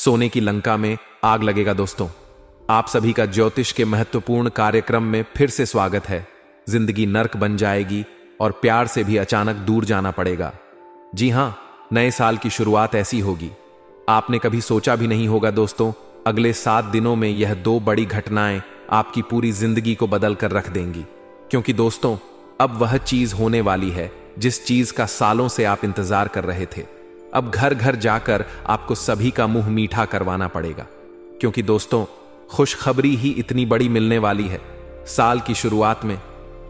सोने की लंका में आग लगेगा। दोस्तों, आप सभी का ज्योतिष के महत्वपूर्ण कार्यक्रम में फिर से स्वागत है। जिंदगी नर्क बन जाएगी और प्यार से भी अचानक दूर जाना पड़ेगा। जी हां, नए साल की शुरुआत ऐसी होगी, आपने कभी सोचा भी नहीं होगा। दोस्तों, अगले 7 दिनों में यह 2 बड़ी घटनाएं आपकी पूरी जिंदगी को बदल कर रख देंगी। क्योंकि दोस्तों, अब वह चीज होने वाली है जिस चीज का सालों से आप इंतजार कर रहे थे। अब घर घर जाकर आपको सभी का मुंह मीठा करवाना पड़ेगा। क्योंकि दोस्तों, खुशखबरी ही इतनी बड़ी मिलने वाली है। साल की शुरुआत में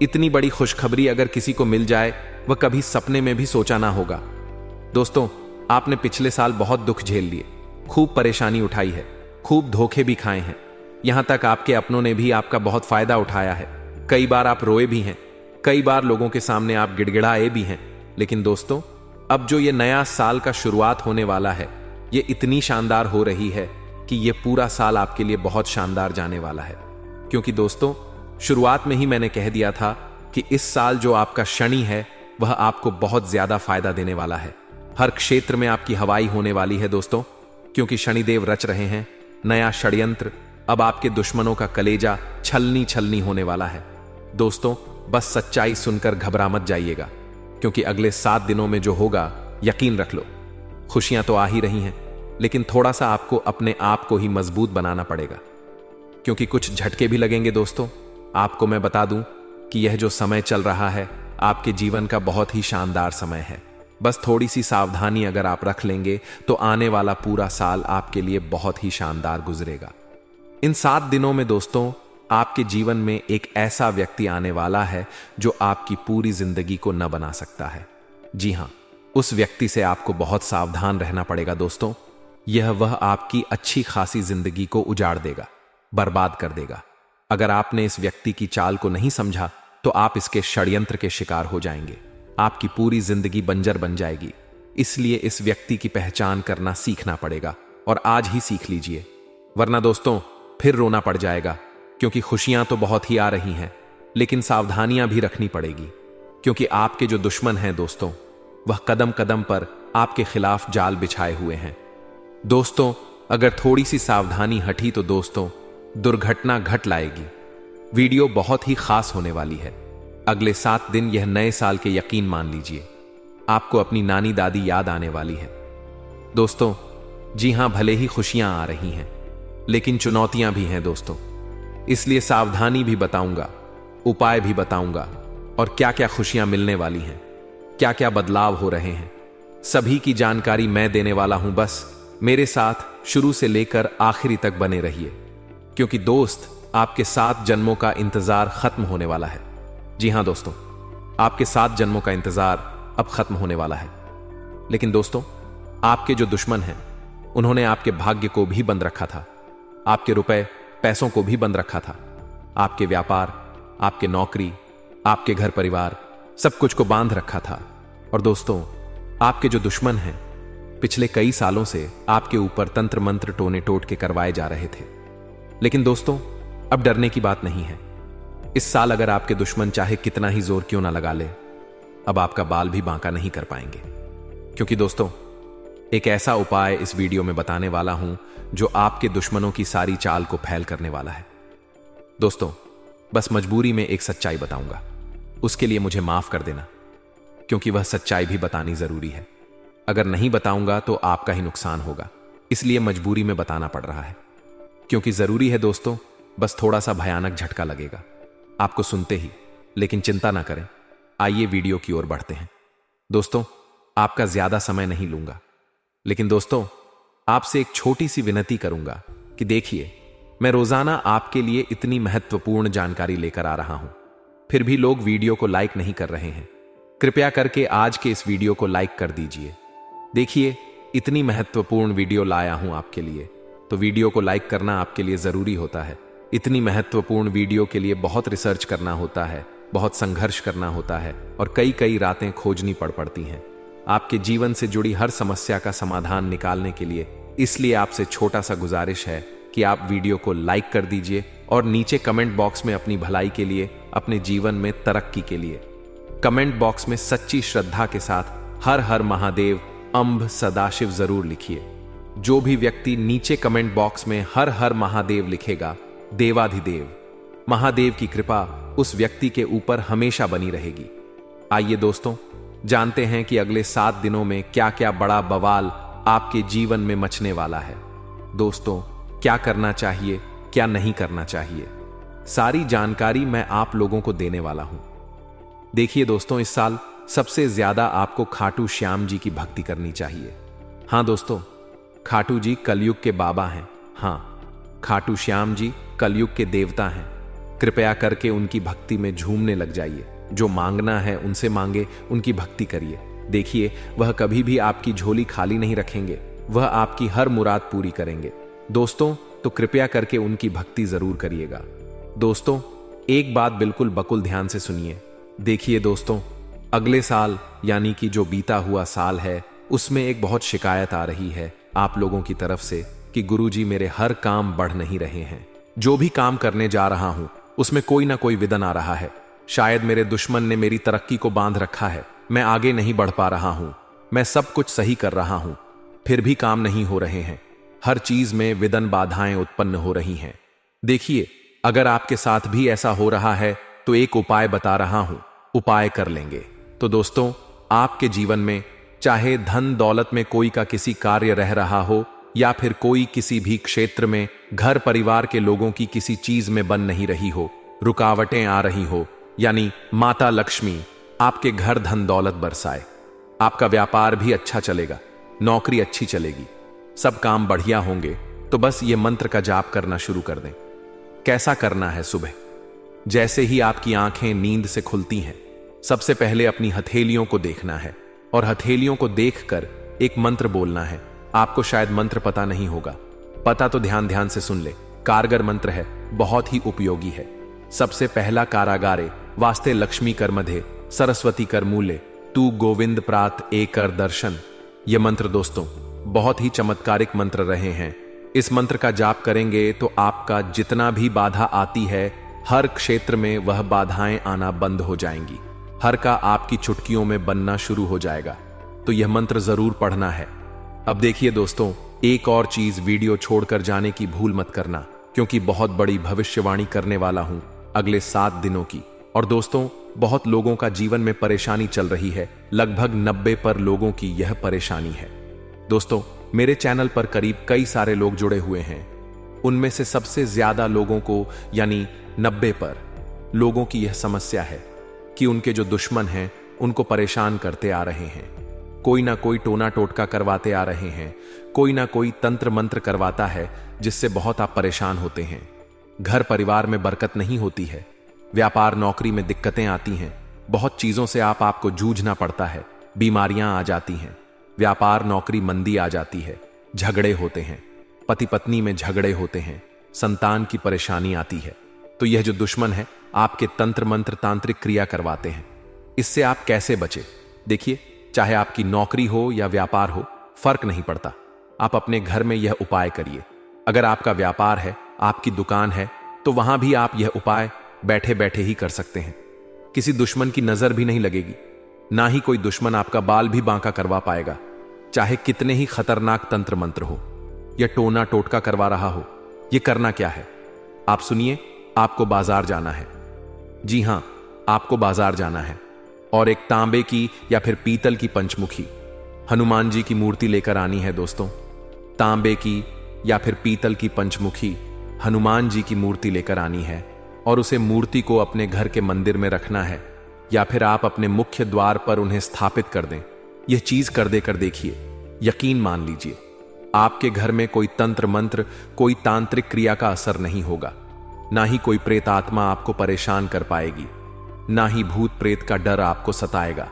इतनी बड़ी खुशखबरी अगर किसी को मिल जाए, वह कभी सपने में भी सोचा ना होगा। दोस्तों, आपने पिछले साल बहुत दुख झेल लिए, खूब परेशानी उठाई है, खूब धोखे भी खाए हैं। यहां तक आपके अपनों ने भी आपका बहुत फायदा उठाया है। कई बार आप रोए भी हैं, कई बार लोगों के सामने आप गिड़गिड़ाए भी हैं। लेकिन दोस्तों, अब जो ये नया साल का शुरुआत होने वाला है, ये इतनी शानदार हो रही है कि ये पूरा साल आपके लिए बहुत शानदार जाने वाला है। क्योंकि दोस्तों, शुरुआत में ही मैंने कह दिया था कि इस साल जो आपका शनि है, वह आपको बहुत ज्यादा फायदा देने वाला है। हर क्षेत्र में आपकी हवाई होने वाली है दोस्तों, क्योंकि शनिदेव रच रहे हैं नया षड्यंत्र। अब आपके दुश्मनों का कलेजा छलनी छलनी होने वाला है। दोस्तों, बस सच्चाई सुनकर घबरा मत जाइएगा, क्योंकि अगले 7 दिनों में जो होगा, यकीन रख लो, खुशियां तो आ ही रही हैं, लेकिन थोड़ा सा आपको अपने आप को ही मजबूत बनाना पड़ेगा। क्योंकि कुछ झटके भी लगेंगे। दोस्तों, आपको मैं बता दूं कि यह जो समय चल रहा है, आपके जीवन का बहुत ही शानदार समय है। बस थोड़ी सी सावधानी अगर आप रख लेंगे तो आने वाला पूरा साल आपके लिए बहुत ही शानदार गुजरेगा। इन 7 दिनों में दोस्तों, आपके जीवन में एक ऐसा व्यक्ति आने वाला है जो आपकी पूरी जिंदगी को न बना सकता है। जी हां, उस व्यक्ति से आपको बहुत सावधान रहना पड़ेगा। दोस्तों, वह आपकी अच्छी खासी जिंदगी को उजाड़ देगा, बर्बाद कर देगा। अगर आपने इस व्यक्ति की चाल को नहीं समझा तो आप इसके षड्यंत्र के शिकार हो जाएंगे। आपकी पूरी जिंदगी बंजर बन जाएगी। इसलिए इस व्यक्ति की पहचान करना सीखना पड़ेगा, और आज ही सीख लीजिए, वरना दोस्तों फिर रोना पड़ जाएगा। क्योंकि खुशियां तो बहुत ही आ रही हैं, लेकिन सावधानियां भी रखनी पड़ेगी। क्योंकि आपके जो दुश्मन हैं दोस्तों, वह कदम कदम पर आपके खिलाफ जाल बिछाए हुए हैं। दोस्तों, अगर थोड़ी सी सावधानी हटी तो दोस्तों दुर्घटना घट लाएगी। वीडियो बहुत ही खास होने वाली है। अगले 7 दिन यह नए साल के यकीन मान लीजिए, आपको अपनी नानी दादी याद आने वाली है। दोस्तों, जी हां, भले ही खुशियां आ रही हैं, लेकिन चुनौतियां भी हैं दोस्तों। इसलिए सावधानी भी बताऊंगा, उपाय भी बताऊंगा, और क्या क्या खुशियां मिलने वाली हैं, क्या क्या बदलाव हो रहे हैं, सभी की जानकारी मैं देने वाला हूं। बस मेरे साथ शुरू से लेकर आखिरी तक बने रहिए, क्योंकि दोस्त, आपके 7 जन्मों का इंतजार खत्म होने वाला है। जी हां दोस्तों, आपके 7 जन्मों का इंतजार अब खत्म होने वाला है। लेकिन दोस्तों, आपके जो दुश्मन हैं, उन्होंने आपके भाग्य को भी बंद रखा था, आपके रुपए पैसों को भी बंद रखा था, आपके व्यापार, आपके नौकरी, आपके घर परिवार, सब कुछ को बांध रखा था। और दोस्तों, आपके जो दुश्मन हैं, पिछले कई सालों से आपके ऊपर तंत्र मंत्र टोने टोट के करवाए जा रहे थे। लेकिन दोस्तों, अब डरने की बात नहीं है। इस साल अगर आपके दुश्मन चाहे कितना ही जोर क्यों ना लगा ले, अब आपका बाल भी बांका नहीं कर पाएंगे। क्योंकि दोस्तों, एक ऐसा उपाय इस वीडियो में बताने वाला हूं जो आपके दुश्मनों की सारी चाल को फैल करने वाला है। दोस्तों, बस मजबूरी में एक सच्चाई बताऊंगा, उसके लिए मुझे माफ कर देना, क्योंकि वह सच्चाई भी बतानी जरूरी है। अगर नहीं बताऊंगा तो आपका ही नुकसान होगा, इसलिए मजबूरी में बताना पड़ रहा है। क्योंकि जरूरी है दोस्तों, बस थोड़ा सा भयानक झटका लगेगा आपको सुनते ही। लेकिन चिंता ना करें, आइए वीडियो की ओर बढ़ते हैं। दोस्तों, आपका ज्यादा समय नहीं लूंगा, लेकिन दोस्तों, आपसे एक छोटी सी विनती करूंगा कि देखिए, मैं रोजाना आपके लिए इतनी महत्वपूर्ण जानकारी लेकर आ रहा हूं, फिर भी लोग वीडियो को लाइक नहीं कर रहे हैं। कृपया करके आज के इस वीडियो को लाइक कर दीजिए। देखिए, इतनी महत्वपूर्ण वीडियो लाया हूं आपके लिए, तो वीडियो को लाइक करना आपके लिए जरूरी होता है। इतनी महत्वपूर्ण वीडियो के लिए बहुत रिसर्च करना होता है, बहुत संघर्ष करना होता है, और कई कई रातें खोजनी पड़ती हैं आपके जीवन से जुड़ी हर समस्या का समाधान निकालने के लिए। इसलिए आपसे छोटा सा गुजारिश है कि आप वीडियो को लाइक कर दीजिए, और नीचे कमेंट बॉक्स में अपनी भलाई के लिए, अपने जीवन में तरक्की के लिए कमेंट बॉक्स में सच्ची श्रद्धा के साथ हर हर महादेव, अम्ब, सदाशिव जरूर लिखिए। जो भी व्यक्ति नीचे कमेंट बॉक्स में हर हर महादेव लिखेगा, देवाधिदेव महादेव की कृपा उस व्यक्ति के ऊपर हमेशा बनी रहेगी। आइए दोस्तों, जानते हैं कि अगले 7 दिनों में क्या क्या बड़ा बवाल आपके जीवन में मचने वाला है। दोस्तों, क्या करना चाहिए, क्या नहीं करना चाहिए, सारी जानकारी मैं आप लोगों को देने वाला हूं। देखिए दोस्तों, इस साल सबसे ज्यादा आपको खाटू श्याम जी की भक्ति करनी चाहिए। हां दोस्तों, खाटू जी कलयुग के बाबा हैं। हां, खाटू श्याम जी कलयुग के देवता हैं। कृपया करके उनकी भक्ति में झूमने लग जाइए। जो मांगना है उनसे मांगे, उनकी भक्ति करिए। देखिए, वह कभी भी आपकी झोली खाली नहीं रखेंगे, वह आपकी हर मुराद पूरी करेंगे। दोस्तों, तो कृपया करके उनकी भक्ति जरूर करिएगा। दोस्तों, एक बात बिल्कुल बकुल ध्यान से सुनिए। देखिए दोस्तों, अगले साल यानी कि जो बीता हुआ साल है, उसमें एक बहुत शिकायत आ रही है आप लोगों की तरफ से कि गुरुजी मेरे हर काम बढ़ नहीं रहे हैं। जो भी काम करने जा रहा हूं उसमें कोई ना कोई विघ्न आ रहा है। शायद मेरे दुश्मन ने मेरी तरक्की को बांध रखा है, मैं आगे नहीं बढ़ पा रहा हूं। मैं सब कुछ सही कर रहा हूं, फिर भी काम नहीं हो रहे हैं। हर चीज में विघ्न बाधाएं उत्पन्न हो रही हैं। देखिए, अगर आपके साथ भी ऐसा हो रहा है तो एक उपाय बता रहा हूं, उपाय कर लेंगे तो दोस्तों, आपके जीवन में चाहे धन दौलत में कोई का किसी कार्य रह रहा हो या फिर कोई किसी भी क्षेत्र में घर परिवार के लोगों की किसी चीज में बन नहीं रही हो, रुकावटें आ रही हो, यानी माता लक्ष्मी आपके घर धन दौलत बरसाए। आपका व्यापार भी अच्छा चलेगा, नौकरी अच्छी चलेगी, सब काम बढ़िया होंगे। तो बस ये मंत्र का जाप करना शुरू कर दें। कैसा करना है? सुबह जैसे ही आपकी आंखें नींद से खुलती हैं, सबसे पहले अपनी हथेलियों को देखना है और हथेलियों को देखकर एक मंत्र बोलना है। आपको शायद मंत्र पता नहीं होगा, पता तो ध्यान ध्यान से सुन ले। कारगर मंत्र है, बहुत ही उपयोगी है। सबसे पहला, कारागारे वास्ते लक्ष्मी कर मधे सरस्वती कर मूले तू गोविंद प्रात ए कर दर्शन। यह मंत्र दोस्तों बहुत ही चमत्कारिक मंत्र रहे हैं। इस मंत्र का जाप करेंगे तो आपका जितना भी बाधा आती है, हर क्षेत्र में वह बाधाएं आना बंद हो जाएंगी। हर का आपकी चुटकियों में बनना शुरू हो जाएगा। तो यह मंत्र जरूर पढ़ना है। अब देखिए दोस्तों, एक और चीज, वीडियो छोड़कर जाने की भूल मत करना, क्योंकि बहुत बड़ी भविष्यवाणी करने वाला हूं अगले 7 दिनों की। और दोस्तों, बहुत लोगों का जीवन में परेशानी चल रही है, लगभग 90% लोगों की यह परेशानी है। दोस्तों, मेरे चैनल पर करीब कई सारे लोग जुड़े हुए हैं। उनमें से सबसे ज्यादा लोगों को यानी 90% लोगों की यह समस्या है कि उनके जो दुश्मन हैं उनको परेशान करते आ रहे हैं। कोई ना कोई टोना टोटका करवाते आ रहे हैं, कोई ना कोई तंत्र मंत्र करवाता है, जिससे बहुत आप परेशान होते हैं। घर परिवार में बरकत नहीं होती है, व्यापार नौकरी में दिक्कतें आती हैं, बहुत चीजों से आपको जूझना पड़ता है, बीमारियां आ जाती हैं, व्यापार नौकरी मंदी आ जाती है, झगड़े होते हैं, पति पत्नी में झगड़े होते हैं, संतान की परेशानी आती है। तो यह जो दुश्मन है आपके तंत्र मंत्र तांत्रिक क्रिया करवाते हैं। इससे आप कैसे बचे? देखिए, चाहे आपकी नौकरी हो या व्यापार हो, फर्क नहीं पड़ता। आप अपने घर में यह उपाय करिए। अगर आपका व्यापार है, आपकी दुकान है, तो वहां भी आप यह उपाय बैठे बैठे ही कर सकते हैं। किसी दुश्मन की नजर भी नहीं लगेगी, ना ही कोई दुश्मन आपका बाल भी बांका करवा पाएगा। चाहे कितने ही खतरनाक तंत्र मंत्र हो या टोना टोटका करवा रहा हो, यह करना क्या है? आप सुनिए, आपको बाजार जाना है। जी हां, आपको बाजार जाना है और एक तांबे की या फिर पीतल की पंचमुखी हनुमान जी की मूर्ति लेकर आनी है। दोस्तों, तांबे की या फिर पीतल की पंचमुखी हनुमान जी की मूर्ति लेकर आनी है और उसे मूर्ति को अपने घर के मंदिर में रखना है या फिर आप अपने मुख्य द्वार पर उन्हें स्थापित कर दें। यह चीज कर देकर देखिए, यकीन मान लीजिए, आपके घर में कोई तंत्र मंत्र, कोई तांत्रिक क्रिया का असर नहीं होगा। ना ही कोई प्रेतात्मा आपको परेशान कर पाएगी, ना ही भूत प्रेत का डर आपको सताएगा।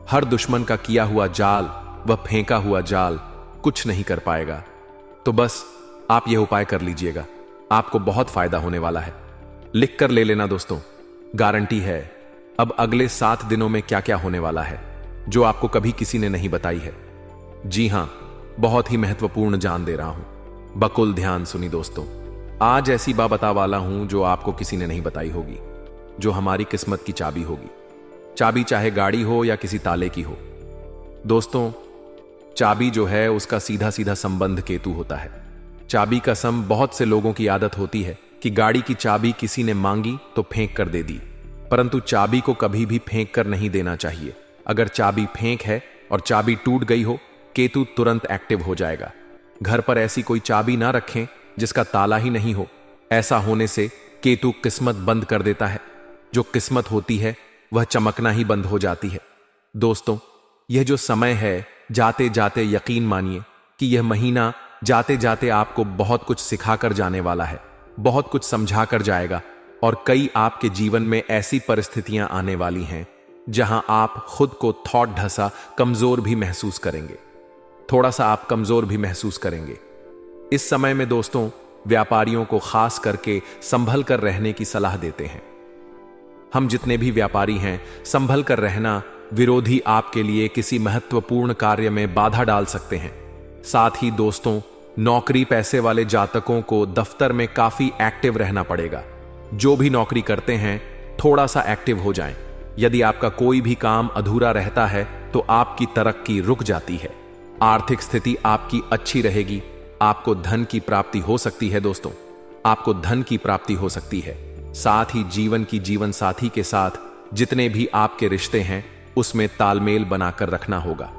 हर दुश्मन का किया हुआ जाल, वह फेंका हुआ जाल कुछ नहीं कर पाएगा। तो बस आप यह उपाय कर लीजिएगा, आपको बहुत फायदा होने वाला है। लिख कर ले लेना दोस्तों, गारंटी है। अब अगले 7 दिनों में क्या क्या होने वाला है जो आपको कभी किसी ने नहीं बताई है। जी हां, बहुत ही महत्वपूर्ण जान दे रहा हूं, बकुल ध्यान सुनी दोस्तों। आज ऐसी बात बता वाला हूं जो आपको किसी ने नहीं बताई होगी, जो हमारी किस्मत की चाबी होगी। चाबी चाहे गाड़ी हो या किसी ताले की हो। दोस्तों, चाबी जो है उसका सीधा सीधा संबंध केतु होता है। चाबी का सम बहुत से लोगों की आदत होती है कि गाड़ी की चाबी किसी ने मांगी तो फेंक कर दे दी, परंतु चाबी को कभी भी फेंक कर नहीं देना चाहिए। अगर चाबी फेंक है और चाबी टूट गई हो, केतु तुरंत एक्टिव हो जाएगा। घर पर ऐसी कोई चाबी ना रखें जिसका ताला ही नहीं हो। ऐसा होने से केतु किस्मत बंद कर देता है। जो किस्मत होती है वह चमकना ही बंद हो जाती है। दोस्तों, यह जो समय है, जाते जाते यकीन मानिए कि यह महीना जाते जाते आपको बहुत कुछ सिखाकर जाने वाला है, बहुत कुछ समझा कर जाएगा। और कई आपके जीवन में ऐसी परिस्थितियां आने वाली हैं जहां आप खुद को थोड़ा ढसा कमजोर भी महसूस करेंगे। थोड़ा सा आप कमजोर भी महसूस करेंगे। इस समय में दोस्तों, व्यापारियों को खास करके संभल कर रहने की सलाह देते हैं। हम जितने भी व्यापारी हैं, संभल कर रहना। विरोधी आपके लिए किसी महत्वपूर्ण कार्य में बाधा डाल सकते हैं। साथ ही दोस्तों, नौकरी पैसे वाले जातकों को दफ्तर में काफी एक्टिव रहना पड़ेगा। जो भी नौकरी करते हैं, थोड़ा सा एक्टिव हो जाएं। यदि आपका कोई भी काम अधूरा रहता है तो आपकी तरक्की रुक जाती है। आर्थिक स्थिति आपकी अच्छी रहेगी। आपको धन की प्राप्ति हो सकती है। दोस्तों, आपको धन की प्राप्ति हो सकती है। साथ ही जीवन की जीवन साथी के साथ जितने भी आपके रिश्ते हैं उसमें तालमेल बनाकर रखना होगा।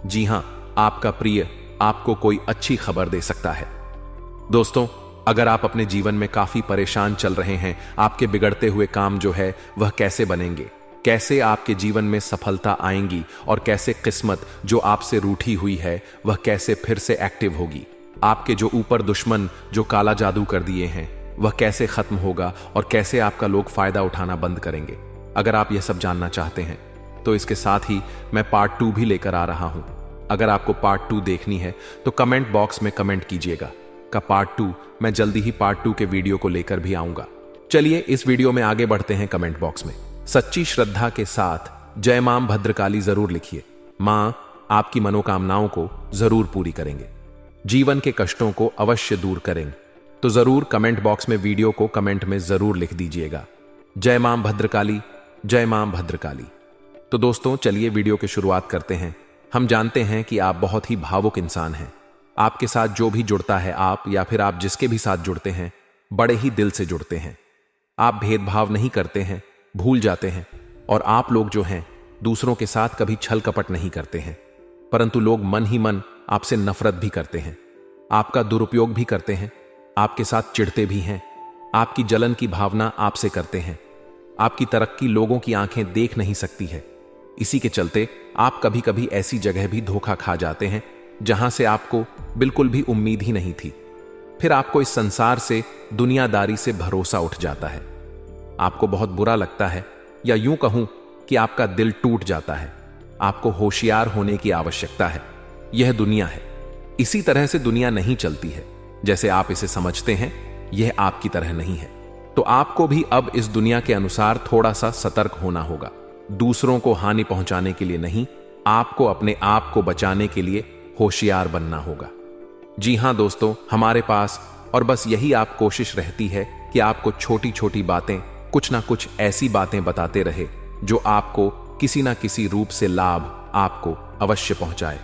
जी हां, आपका प्रिय आपको कोई अच्छी खबर दे सकता है। दोस्तों, अगर आप अपने जीवन में काफी परेशान चल रहे हैं, आपके बिगड़ते हुए काम जो है वह कैसे बनेंगे, कैसे आपके जीवन में सफलता आएंगी और कैसे किस्मत जो आपसे रूठी हुई है वह कैसे फिर से एक्टिव होगी, आपके जो ऊपर दुश्मन जो काला जादू कर दिए हैं वह कैसे खत्म होगा और कैसे आपका लोग फायदा उठाना बंद करेंगे। अगर आप यह सब जानना चाहते हैं तो इसके साथ ही मैं पार्ट 2 भी लेकर आ रहा हूं। अगर आपको पार्ट 2 देखनी है तो कमेंट बॉक्स में कमेंट कीजिएगा का पार्ट 2 मैं जल्दी ही पार्ट 2 के वीडियो को लेकर भी आऊंगा। चलिए इस वीडियो में आगे बढ़ते हैं। कमेंट बॉक्स में सच्ची श्रद्धा के साथ जय मां भद्रकाली जरूर लिखिए। मां आपकी मनोकामनाओं को जरूर पूरी करेंगे, जीवन के कष्टों को अवश्य दूर करेंगे। तो जरूर कमेंट बॉक्स में वीडियो को कमेंट में जरूर लिख दीजिएगा, जय मां भद्रकाली, जय मां भद्रकाली। तो दोस्तों, चलिए वीडियो की शुरुआत करते हैं। हम जानते हैं कि आप बहुत ही भावुक इंसान हैं। आपके साथ जो भी जुड़ता है, आप या फिर आप जिसके भी साथ जुड़ते हैं, बड़े ही दिल से जुड़ते हैं। आप भेदभाव नहीं करते हैं, भूल जाते हैं। और आप लोग जो हैं दूसरों के साथ कभी छल कपट नहीं करते हैं, परंतु लोग मन ही मन आपसे नफरत भी करते हैं, आपका दुरुपयोग भी करते हैं, आपके साथ चिढ़ते भी हैं, आपकी जलन की भावना आपसे करते हैं। आपकी तरक्की लोगों की आंखें देख नहीं सकती है। इसी के चलते आप कभी कभी ऐसी जगह भी धोखा खा जाते हैं जहां से आपको बिल्कुल भी उम्मीद ही नहीं थी। फिर आपको इस संसार से, दुनियादारी से भरोसा उठ जाता है। आपको बहुत बुरा लगता है, या यूं कहूं कि आपका दिल टूट जाता है। आपको होशियार होने की आवश्यकता है। यह दुनिया है। इसी तरह से दुनिया नहीं चलती है जैसे आप इसे समझते हैं। यह आपकी तरह नहीं है। तो आपको भी अब इस दुनिया के अनुसार थोड़ा सा सतर्क होना होगा। दूसरों को हानि पहुंचाने के लिए नहीं, आपको अपने आप को बचाने के लिए होशियार बनना होगा। जी हां दोस्तों, हमारे पास और बस यही आप कोशिश रहती है कि आपको छोटी छोटी बातें, कुछ ना कुछ ऐसी बातें बताते रहे जो आपको किसी ना किसी रूप से लाभ आपको अवश्य पहुंचाए,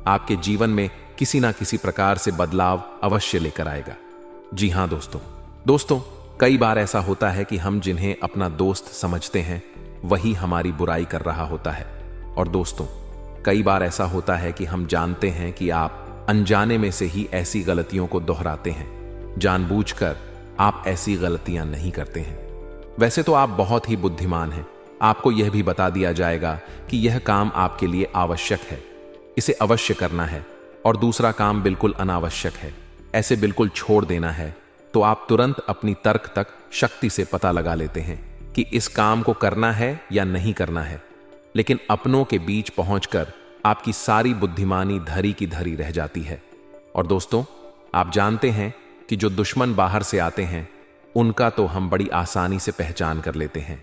आपके जीवन में किसी ना किसी प्रकार से बदलाव अवश्य लेकर आएगा। जी हां दोस्तों, कई बार ऐसा होता है कि हम जिन्हें अपना दोस्त समझते हैं वही हमारी बुराई कर रहा होता है। और दोस्तों, कई बार ऐसा होता है कि हम जानते हैं कि आप अनजाने में से ही ऐसी गलतियों को दोहराते हैं। जानबूझकर आप ऐसी गलतियां नहीं करते हैं। वैसे तो आप बहुत ही बुद्धिमान हैं। आपको यह भी बता दिया जाएगा कि यह काम आपके लिए आवश्यक है, इसे अवश्य करना है, और दूसरा काम बिल्कुल अनावश्यक है, ऐसे बिल्कुल छोड़ देना है। तो आप तुरंत अपनी तर्क तक शक्ति से पता लगा लेते हैं कि इस काम को करना है या नहीं करना है। लेकिन अपनों के बीच पहुंचकर आपकी सारी बुद्धिमानी धरी की धरी रह जाती है। और दोस्तों, आप जानते हैं कि जो दुश्मन बाहर से आते हैं उनका तो हम बड़ी आसानी से पहचान कर लेते हैं।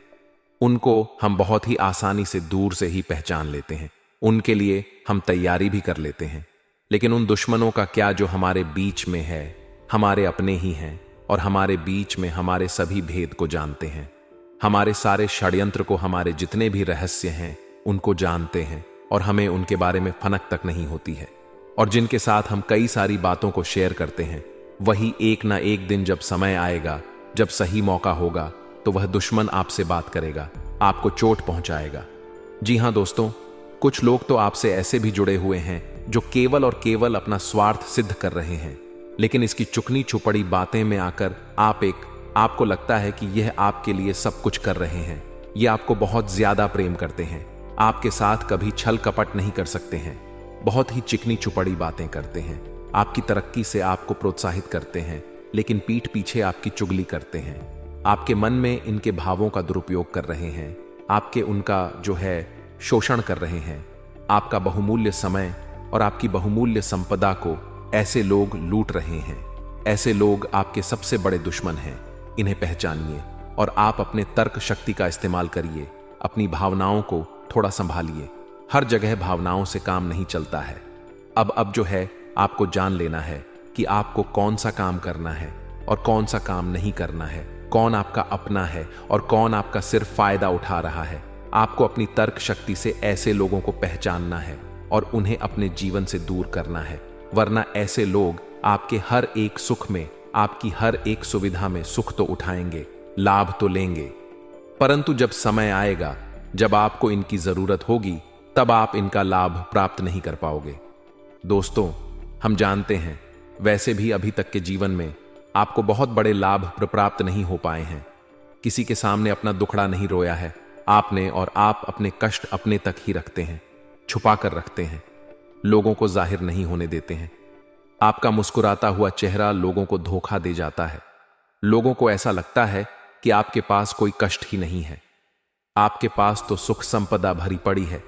उनको हम बहुत ही आसानी से दूर से ही पहचान लेते हैं। उनके लिए हम तैयारी भी कर लेते हैं। लेकिन उन दुश्मनों का क्या जो हमारे बीच में है, हमारे अपने ही हैं और हमारे बीच में हमारे सभी भेद को जानते हैं, हमारे सारे षड्यंत्र को, हमारे जितने भी रहस्य हैं उनको जानते हैं। और हमें उनके बारे में फनक तक नहीं होती है। और जिनके साथ हम कई सारी बातों को शेयर करते हैं, वही एक ना एक दिन जब समय आएगा, जब सही मौका होगा, तो वह दुश्मन आपसे बात करेगा, आपको चोट पहुंचाएगा। जी हां दोस्तों, कुछ लोग तो आपसे ऐसे भी जुड़े हुए हैं जो केवल और केवल अपना स्वार्थ सिद्ध कर रहे हैं, लेकिन इसकी चुकनी चुपड़ी बातें में आकर आपको लगता है कि यह आपके लिए सब कुछ कर रहे हैं। ये आपको बहुत ज्यादा प्रेम करते हैं, आपके साथ कभी छल कपट नहीं कर सकते हैं, बहुत ही चिकनी चुपड़ी बातें करते हैं, आपकी तरक्की से आपको प्रोत्साहित करते हैं, लेकिन पीठ पीछे आपकी चुगली करते हैं। आपके मन में इनके भावों का दुरुपयोग कर रहे हैं, आपके उनका जो है शोषण कर रहे हैं। आपका बहुमूल्य समय और आपकी बहुमूल्य संपदा को ऐसे लोग लूट रहे हैं। ऐसे लोग आपके सबसे बड़े दुश्मन हैं। इन्हें पहचानिए और आप अपने तर्क शक्ति का इस्तेमाल करिए। अपनी भावनाओं को थोड़ा संभालिए। हर जगह भावनाओं से काम नहीं चलता है। अब जो है आपको जान लेना है कि आपको कौन सा काम करना है और कौन सा काम नहीं करना है, कौन आपका अपना है और कौन आपका सिर्फ फायदा उठा रहा है। आपको अपनी तर्क शक्ति से ऐसे लोगों को पहचानना है और उन्हें अपने जीवन से दूर करना है, वरना ऐसे लोग आपके हर एक सुख में, आपकी हर एक सुविधा में सुख तो उठाएंगे, लाभ तो लेंगे, परंतु जब समय आएगा, जब आपको इनकी जरूरत होगी, तब आप इनका लाभ प्राप्त नहीं कर पाओगे। दोस्तों, हम जानते हैं वैसे भी अभी तक के जीवन में आपको बहुत बड़े लाभ प्राप्त नहीं हो पाए हैं। किसी के सामने अपना दुखड़ा नहीं रोया है आपने, और आप अपने कष्ट अपने तक ही रखते हैं, छुपा कर रखते हैं, लोगों को जाहिर नहीं होने देते हैं। आपका मुस्कुराता हुआ चेहरा लोगों को धोखा दे जाता है। लोगों को ऐसा लगता है कि आपके पास कोई कष्ट ही नहीं है। आपके पास तो सुख संपदा भरी पड़ी है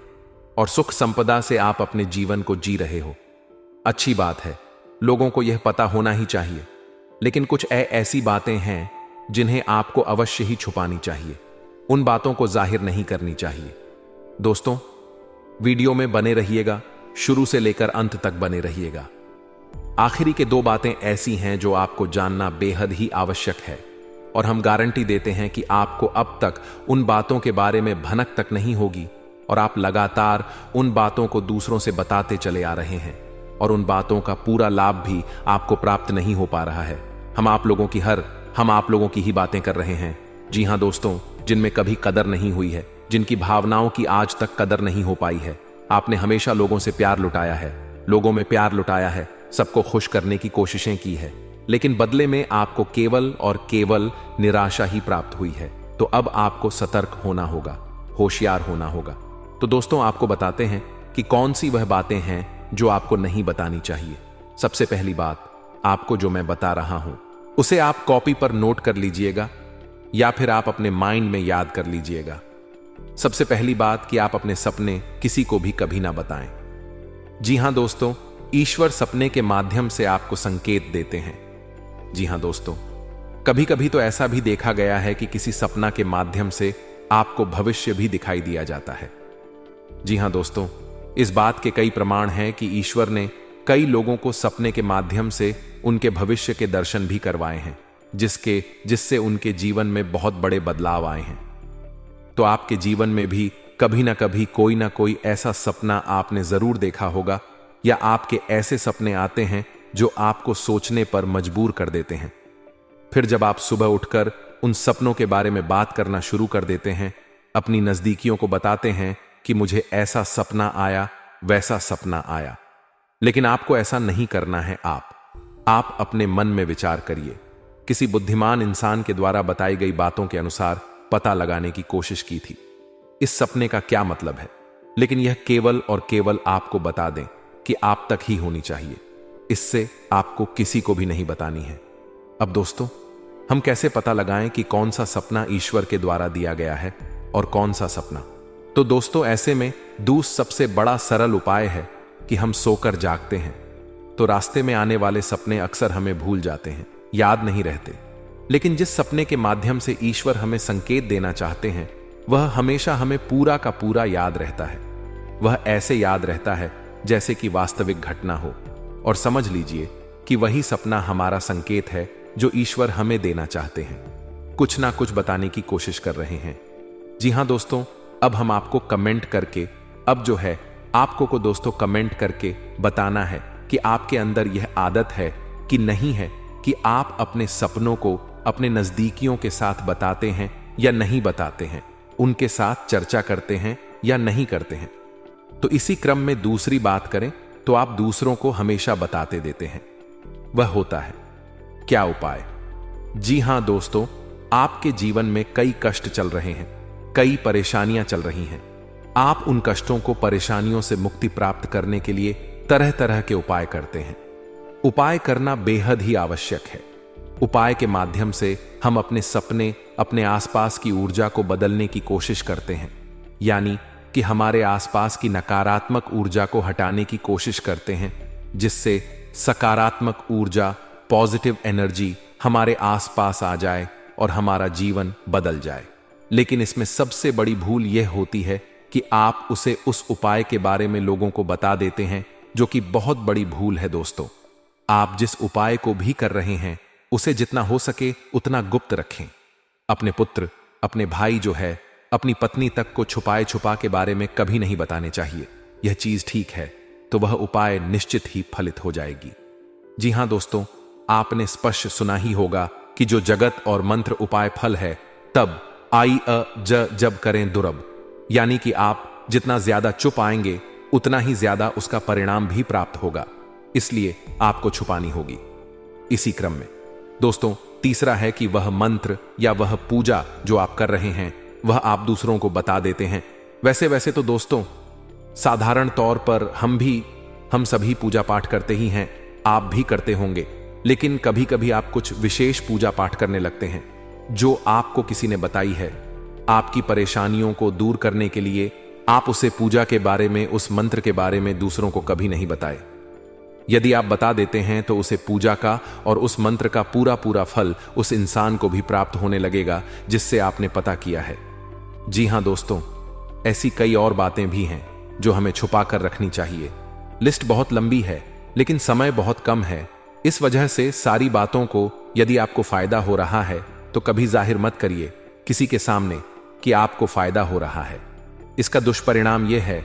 और सुख संपदा से आप अपने जीवन को जी रहे हो। अच्छी बात है, लोगों को यह पता होना ही चाहिए, लेकिन कुछ ऐसी बातें हैं जिन्हें आपको अवश्य ही छुपानी चाहिए। उन बातों को जाहिर नहीं करनी चाहिए। दोस्तों, वीडियो में बने रहिएगा, शुरू से लेकर अंत तक बने रहिएगा। आखिरी के 2 बातें ऐसी हैं जो आपको जानना बेहद ही आवश्यक है, और हम गारंटी देते हैं कि आपको अब तक उन बातों के बारे में भनक तक नहीं होगी, और आप लगातार उन बातों को दूसरों से बताते चले आ रहे हैं, और उन बातों का पूरा लाभ भी आपको प्राप्त नहीं हो पा रहा है। हम आप लोगों की ही बातें कर रहे हैं। जी हां दोस्तों, जिनमें कभी कदर नहीं हुई है, जिनकी भावनाओं की आज तक कदर नहीं हो पाई है। आपने हमेशा लोगों से प्यार लुटाया है, लोगों में प्यार लुटाया है, सबको खुश करने की कोशिशें की है, लेकिन बदले में आपको केवल और केवल निराशा ही प्राप्त हुई है। तो अब आपको सतर्क होना होगा, होशियार होना होगा। तो दोस्तों, आपको बताते हैं कि कौन सी वह बातें हैं जो आपको नहीं बतानी चाहिए। सबसे पहली बात, आपको जो मैं बता रहा हूं उसे आप कॉपी पर नोट कर लीजिएगा या फिर आप अपने माइंड में याद कर लीजिएगा। सबसे पहली बात कि आप अपने सपने किसी को भी कभी ना बताएं। जी हां दोस्तों, ईश्वर सपने के माध्यम से आपको संकेत देते हैं। जी हां दोस्तों, कभी कभी तो ऐसा भी देखा गया है कि किसी सपना के माध्यम से आपको भविष्य भी दिखाई दिया जाता है। जी हां दोस्तों, इस बात के कई प्रमाण हैं कि ईश्वर ने कई लोगों को सपने के माध्यम से उनके भविष्य के दर्शन भी करवाए हैं, जिससे उनके जीवन में बहुत बड़े बदलाव आए हैं। तो आपके जीवन में भी कभी ना कभी कोई ना कोई ऐसा सपना आपने जरूर देखा होगा, या आपके ऐसे सपने आते हैं जो आपको सोचने पर मजबूर कर देते हैं। फिर जब आप सुबह उठकर उन सपनों के बारे में बात करना शुरू कर देते हैं, अपनी नजदीकियों को बताते हैं कि मुझे ऐसा सपना आया, वैसा सपना आया, लेकिन आपको ऐसा नहीं करना है। आप अपने मन में विचार करिए। किसी बुद्धिमान इंसान के द्वारा बताई गई बातों के अनुसार पता लगाने की कोशिश की थी इस सपने का क्या मतलब है, लेकिन यह केवल और केवल आपको बता दें कि आप तक ही होनी चाहिए। इससे आपको किसी को भी नहीं बतानी है। अब दोस्तों, हम कैसे पता लगाएं कि कौन सा सपना ईश्वर के द्वारा दिया गया है और कौन सा सपना? तो दोस्तों, ऐसे में सबसे बड़ा सरल उपाय है कि हम सोकर जागते हैं तो रास्ते में आने वाले सपने अक्सर हमें भूल जाते हैं, याद नहीं रहते। लेकिन जिस सपने के माध्यम से ईश्वर हमें संकेत देना चाहते हैं, वह हमेशा हमें पूरा का पूरा याद रहता है। वह ऐसे याद रहता है जैसे कि वास्तविक घटना हो, और समझ लीजिए कि वही सपना हमारा संकेत है जो ईश्वर हमें देना चाहते हैं, कुछ ना कुछ बताने की कोशिश कर रहे हैं। जी हां दोस्तों, अब हम आपको कमेंट करके आपको को दोस्तों कमेंट करके बताना है कि आपके अंदर यह आदत है कि नहीं है कि आप अपने सपनों को अपने नजदीकियों के साथ बताते हैं या नहीं बताते हैं, उनके साथ चर्चा करते हैं या नहीं करते हैं। तो इसी क्रम में दूसरी बात करें तो आप दूसरों को हमेशा बताते देते हैं। वह होता है क्या उपाय? जी हां दोस्तों, आपके जीवन में कई कष्ट चल रहे हैं, कई परेशानियां चल रही हैं। आप उन कष्टों को, परेशानियों से मुक्ति प्राप्त करने के लिए तरह तरह के उपाय करते हैं। उपाय करना बेहद ही आवश्यक है। उपाय के माध्यम से हम अपने सपने, अपने आसपास की ऊर्जा को बदलने की कोशिश करते हैं, यानी कि हमारे आसपास की नकारात्मक ऊर्जा को हटाने की कोशिश करते हैं, जिससे सकारात्मक ऊर्जा, पॉजिटिव एनर्जी हमारे आसपास आ जाए और हमारा जीवन बदल जाए। लेकिन इसमें सबसे बड़ी भूल यह होती है कि आप उस उपाय के बारे में लोगों को बता देते हैं, जो कि बहुत बड़ी भूल है दोस्तों। आप जिस उपाय को भी कर रहे हैं उसे जितना हो सके उतना गुप्त रखें। अपने पुत्र, अपने भाई जो है, अपनी पत्नी तक को छुपाए छुपा के बारे में कभी नहीं बताने चाहिए। यह चीज ठीक है तो वह उपाय निश्चित ही फलित हो जाएगी। जी हां दोस्तों, आपने स्पष्ट सुना ही होगा कि जो जगत और मंत्र उपाय फल है, तब आई जब करें दुर्लभ, यानी कि आप जितना ज्यादा चुप आएंगे उतना ही ज्यादा उसका परिणाम भी प्राप्त होगा। इसलिए आपको छुपानी होगी। इसी क्रम में दोस्तों तीसरा है कि वह मंत्र या वह पूजा जो आप कर रहे हैं वह आप दूसरों को बता देते हैं। वैसे तो दोस्तों साधारण तौर पर हम सभी पूजा पाठ करते ही हैं, आप भी करते होंगे। लेकिन कभी कभी आप कुछ विशेष पूजा पाठ करने लगते हैं जो आपको किसी ने बताई है। आपकी परेशानियों को दूर करने के लिए आप उसे पूजा के बारे में, उस मंत्र के बारे में दूसरों को कभी नहीं बताए। यदि आप बता देते हैं तो उसे पूजा का और उस मंत्र का पूरा फल उस इंसान को भी प्राप्त होने लगेगा जिससे आपने पता किया है। जी हां दोस्तों, ऐसी कई और बातें भी हैं जो हमें छुपा कर रखनी चाहिए। लिस्ट बहुत लंबी है लेकिन समय बहुत कम है। इस वजह से सारी बातों को, यदि आपको फायदा हो रहा है तो कभी जाहिर मत करिए किसी के सामने कि आपको फायदा हो रहा है। इसका दुष्परिणाम यह है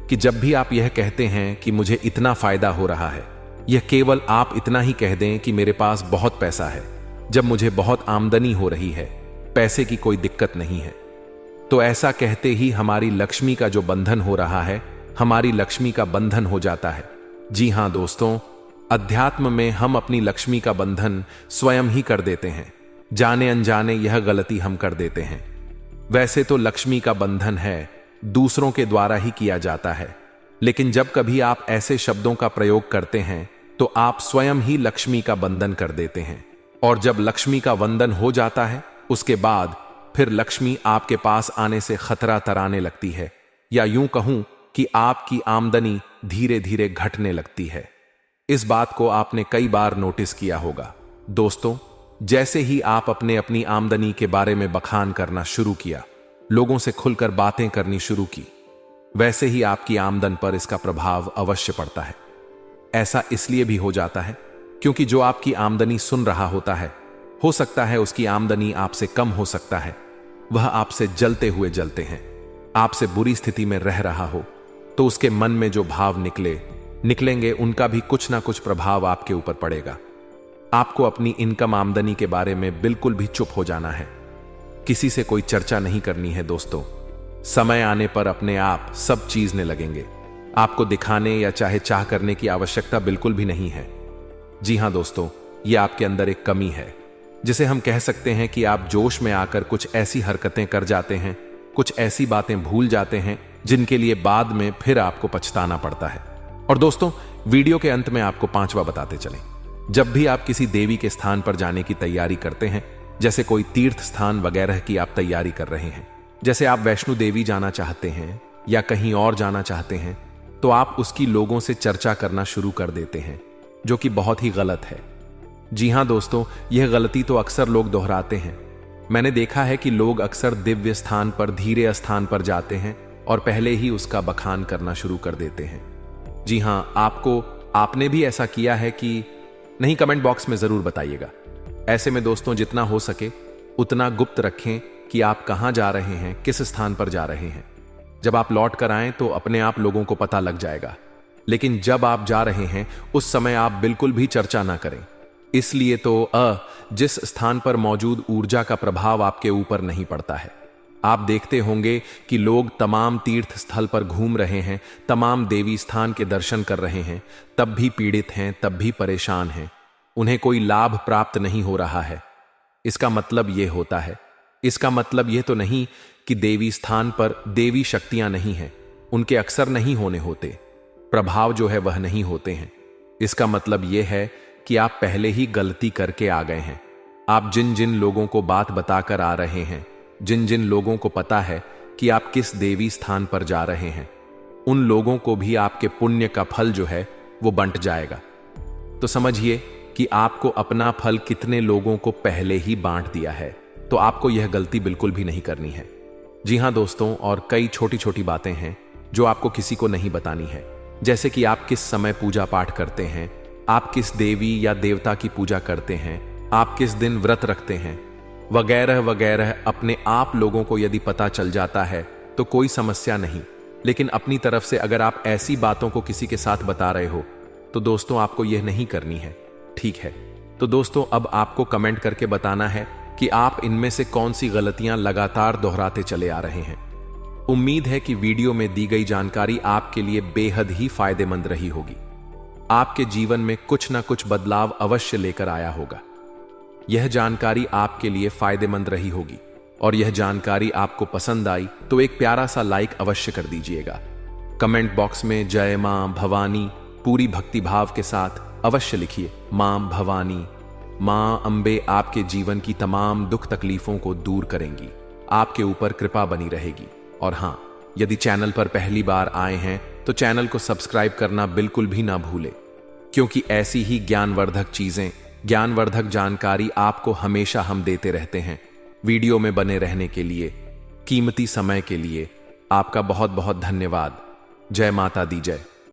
कि जब भी आप यह कहते हैं कि मुझे इतना फायदा हो रहा है, यह केवल आप इतना ही कह दें कि मेरे पास बहुत पैसा है, जब मुझे बहुत आमदनी हो रही है, पैसे की कोई दिक्कत नहीं है। तो ऐसा कहते ही हमारी लक्ष्मी का जो बंधन हो रहा है, हमारी लक्ष्मी का बंधन हो जाता है। जी हां दोस्तों, अध्यात्म में हम अपनी लक्ष्मी का बंधन स्वयं ही कर देते हैं। जाने अनजाने यह गलती हम कर देते हैं। वैसे तो लक्ष्मी का बंधन है, दूसरों के द्वारा ही किया जाता है, लेकिन जब कभी आप ऐसे शब्दों का प्रयोग करते हैं तो आप स्वयं ही लक्ष्मी का बंधन कर देते हैं। और जब लक्ष्मी का वंदन हो जाता है, उसके बाद फिर लक्ष्मी आपके पास आने से खतरा तराने लगती है, या यूं कहूं कि आपकी आमदनी धीरे धीरे घटने लगती है। इस बात को आपने कई बार नोटिस किया होगा दोस्तों। जैसे ही आप अपनी आमदनी के बारे में बखान करना शुरू किया, लोगों से खुलकर बातें करनी शुरू की, वैसे ही आपकी आमदन पर इसका प्रभाव अवश्य पड़ता है। ऐसा इसलिए भी हो जाता है क्योंकि जो आपकी आमदनी सुन रहा होता है, हो सकता है उसकी आमदनी आपसे कम हो सकता है, वह आपसे जलते हुए जलते हैं, आपसे बुरी स्थिति में रह रहा हो, तो उसके मन में जो भाव निकलेंगे उनका भी कुछ ना कुछ प्रभाव आपके ऊपर पड़ेगा। आपको अपनी इनकम, आमदनी के बारे में बिल्कुल भी चुप हो जाना है, किसी से कोई चर्चा नहीं करनी है दोस्तों। समय आने पर अपने आप सब चीजने लगेंगे, आपको दिखाने या चाह करने की आवश्यकता बिल्कुल भी नहीं है। जी हां दोस्तों, यह आपके अंदर एक कमी है, जिसे हम कह सकते हैं कि आप जोश में आकर कुछ ऐसी हरकतें कर जाते हैं, कुछ ऐसी बातें भूल जाते हैं जिनके लिए बाद में फिर आपको पछताना पड़ता है। और दोस्तों, वीडियो के अंत में आपको पांचवा बताते चलें। जब भी आप किसी देवी के स्थान पर जाने की तैयारी करते हैं, जैसे कोई तीर्थ स्थान वगैरह की आप तैयारी कर रहे हैं, जैसे आप वैष्णो देवी जाना चाहते हैं या कहीं और जाना चाहते हैं, तो आप उसकी लोगों से चर्चा करना शुरू कर देते हैं, जो कि बहुत ही गलत है। जी हां दोस्तों, यह गलती तो अक्सर लोग दोहराते हैं। मैंने देखा है कि लोग अक्सर दिव्य स्थान पर, धीरे स्थान पर जाते हैं और पहले ही उसका बखान करना शुरू कर देते हैं। जी हां, आपने भी ऐसा किया है कि नहीं? कमेंट बॉक्स में जरूर बताइएगा। ऐसे में दोस्तों, जितना हो सके उतना गुप्त रखें कि आप कहां जा रहे हैं, किस स्थान पर जा रहे हैं। जब आप लौट कर आएं तो अपने आप लोगों को पता लग जाएगा, लेकिन जब आप जा रहे हैं उस समय आप बिल्कुल भी चर्चा ना करें। इसलिए तो जिस स्थान पर मौजूद ऊर्जा का प्रभाव आपके ऊपर नहीं पड़ता है। आप देखते होंगे कि लोग तमाम तीर्थ स्थल पर घूम रहे हैं, तमाम देवी स्थान के दर्शन कर रहे हैं, तब भी पीड़ित हैं, तब भी परेशान हैं, उन्हें कोई लाभ प्राप्त नहीं हो रहा है। इसका मतलब यह होता है, इसका मतलब यह तो नहीं कि देवी स्थान पर देवी शक्तियां नहीं हैं, उनके अक्सर नहीं होने होते, प्रभाव जो है वह नहीं होते हैं। इसका मतलब यह है कि आप पहले ही गलती करके आ गए हैं। आप जिन जिन लोगों को बात बताकर आ रहे हैं, जिन जिन लोगों को पता है कि आप किस देवी स्थान पर जा रहे हैं, उन लोगों को भी आपके पुण्य का फल जो है वो बंट जाएगा। तो समझिए कि आपको अपना फल कितने लोगों को पहले ही बांट दिया है, तो आपको यह गलती बिल्कुल भी नहीं करनी है। जी हां दोस्तों, और कई छोटी छोटी बातें हैं जो आपको किसी को नहीं बतानी है, जैसे कि आप किस समय पूजा पाठ करते हैं, आप किस देवी या देवता की पूजा करते हैं, आप किस दिन व्रत रखते हैं, वगैरह वगैरह। अपने आप लोगों को यदि पता चल जाता है तो कोई समस्या नहीं, लेकिन अपनी तरफ से अगर आप ऐसी बातों को किसी के साथ बता रहे हो तो दोस्तों आपको यह नहीं करनी है, ठीक है। तो दोस्तों अब आपको कमेंट करके बताना है कि आप इनमें से कौन सी गलतियां लगातार दोहराते चले आ रहे हैं। उम्मीद है कि वीडियो में दी गई जानकारी आपके लिए बेहद ही फायदेमंद रही होगी, आपके जीवन में कुछ ना कुछ बदलाव अवश्य लेकर आया होगा। यह जानकारी आपके लिए फायदेमंद रही होगी और यह जानकारी आपको पसंद आई तो एक प्यारा सा लाइक अवश्य कर दीजिएगा। कमेंट बॉक्स में जय मां भवानी पूरी भक्ति भाव के साथ अवश्य लिखिए। मां भवानी, मां अंबे आपके जीवन की तमाम दुख तकलीफों को दूर करेंगी, आपके ऊपर कृपा बनी रहेगी। और हां, यदि चैनल पर पहली बार आए हैं तो चैनल को सब्सक्राइब करना बिल्कुल भी ना भूलें, क्योंकि ऐसी ही ज्ञानवर्धक चीजें, ज्ञानवर्धक जानकारी आपको हमेशा हम देते रहते हैं। वीडियो में बने रहने के लिए, कीमती समय के लिए आपका बहुत बहुत धन्यवाद। जय माता दी जय।